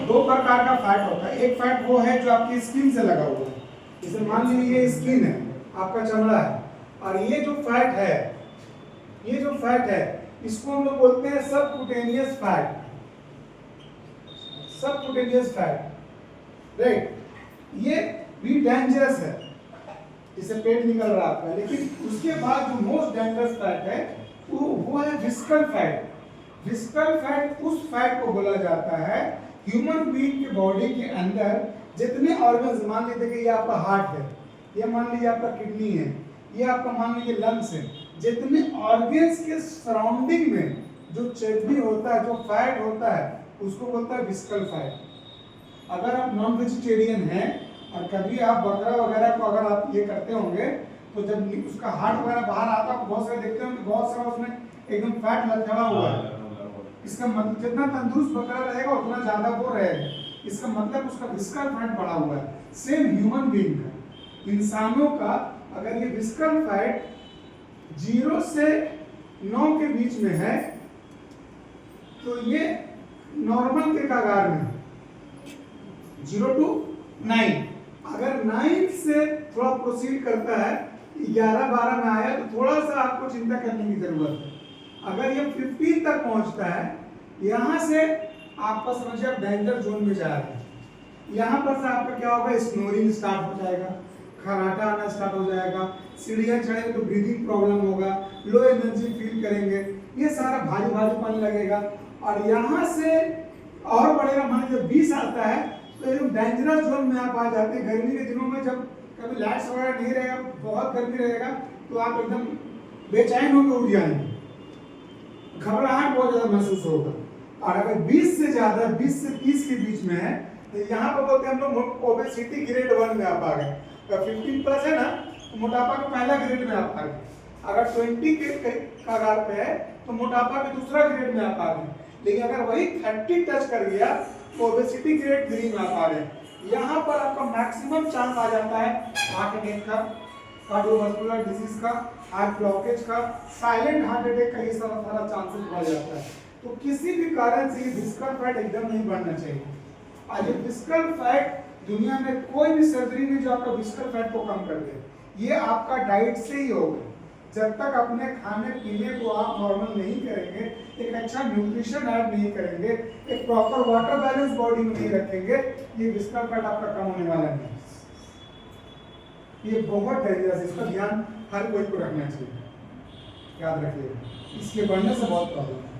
दो प्रकार का फैट होता है। एक फैट वो है जो आपकी स्किन से लगा हुआ है, जैसे मान लीजिए ये स्किन है, आपका चमड़ा है, और ये जो फैट है, ये जो फैट है इसको हम लोग बोलते हैं subcutaneous fat, subcutaneous fat, right. ये भी डेंजरस है, जिसे पेट निकल रहा है आपका, लेकिन उसके बाद जो मोस्ट डेंजरस फैट है वो है विस्कल फैट। विस्कल फैट उस फैट को बोला जाता है ह्यूमन बीइंग के बॉडी के अंदर जितने ऑर्गन्स, मान लीजिए कि ये आपका हार्ट है, ये मान लीजिए आपका किडनी है, ये आपका मान लीजिए लंग्स है, जितने ऑर्गन्स के सराउंडिंग में जो चर्बी होता है, जो फैट होता है, उसको बोलता है विस्कल फैट। अगर आप नॉन वेजिटेरियन हैं और कभी आप बकरा वगैरह को अगर आप ये करते होंगे तो जब उसका हार्ट वगैरह बाहर आता है, बहुत सारे देखते होंगे, बहुत सारा उसमें एकदम फैट लटका हुआ है। इसका मतलब जितना तंदुरुस्त बकरा रहेगा उतना ज्यादा वो रहेगा, इसका मतलब उसका विस्कल फैट बढ़ा हुआ है। सेम ह्यूमन बीइंग का, इंसानों का अगर ये विस्कल फैट 0 से 9 के बीच में है तो ये नॉर्मल के कगार में, 0 to 9। अगर 9 से थोड़ा प्रोसीड करता है, 11-12 में आया तो थोड़ा सा आपको चिंता करने की जरूरत है। अगर ये 15 तक पहुंचता है, यहां से आपका समझिए आप डेंजर जोन में जा रहे हैं। यहाँ पर से आपका क्या होगा, स्नोरिंग स्टार्ट हो जाएगा, खराटा आना स्टार्ट हो जाएगा, सीढ़ियाँ चढ़ेंगे तो ब्रीदिंग प्रॉब्लम होगा, लो एनर्जी फील करेंगे, ये सारा भारी भारीपन लगेगा। और यहाँ से और बढ़ेगा, मान लीजिए 20 आता है तो एकदम डेंजरस जोन में आप आ जाते हैं। गर्मी के दिनों में जब कभी लाइट्स वगैरह नहीं रहेगा, बहुत गर्मी रहेगा, तो आप एकदम बेचैन होकर उठ जाएंगे, घबराहट बहुत ज्यादा महसूस होगा। और अगर 20 से ज्यादा, 20 से 30 के बीच में है तो यहाँ पर बोलते हैं हम लोग ओबेसिटी ग्रेड 1 में आप आ गए। अगर 15+ है ना तो मोटापा के पहला ग्रेड में आप आ गए। अगर 20 के कगार पे है तो मोटापा के दूसरा ग्रेड में आप आ गए। लेकिन अगर वही 30 टच कर गया तो ओबेसिटी ग्रेड 3 में आप आ गए। यहाँ पर आपका मैक्सिमम चांस आ जाता है हार्ट अटैक का, कार्डियोवास्कुलर डिजीज का, हार्ट ब्लॉकेज का, साइलेंट हार्ट अटैक का, ये सारा चांसेस बढ़ जाता है। तो किसी भी कारण से ये विस्कल फैट एकदम नहीं बढ़ना चाहिए। आज ये विस्कल फैट दुनिया में कोई भी सर्जरी नहीं जो आपका विस्कल फैट को कम कर दे, ये आपका डाइट से ही होगा। जब तक अपने खाने पीने को आप नॉर्मल नहीं करेंगे, एक अच्छा न्यूट्रिशन ऐड नहीं करेंगे, एक प्रॉपर वाटर बैलेंस बॉडी में नहीं रखेंगे, ये विस्कल फैट आपका कम होने वाला नहीं। ये बहुत डेंजरस है, इसका ध्यान हर कोई को रखना चाहिए, याद रखिएगा, इसके बढ़ने से बहुत प्रॉब्लम है।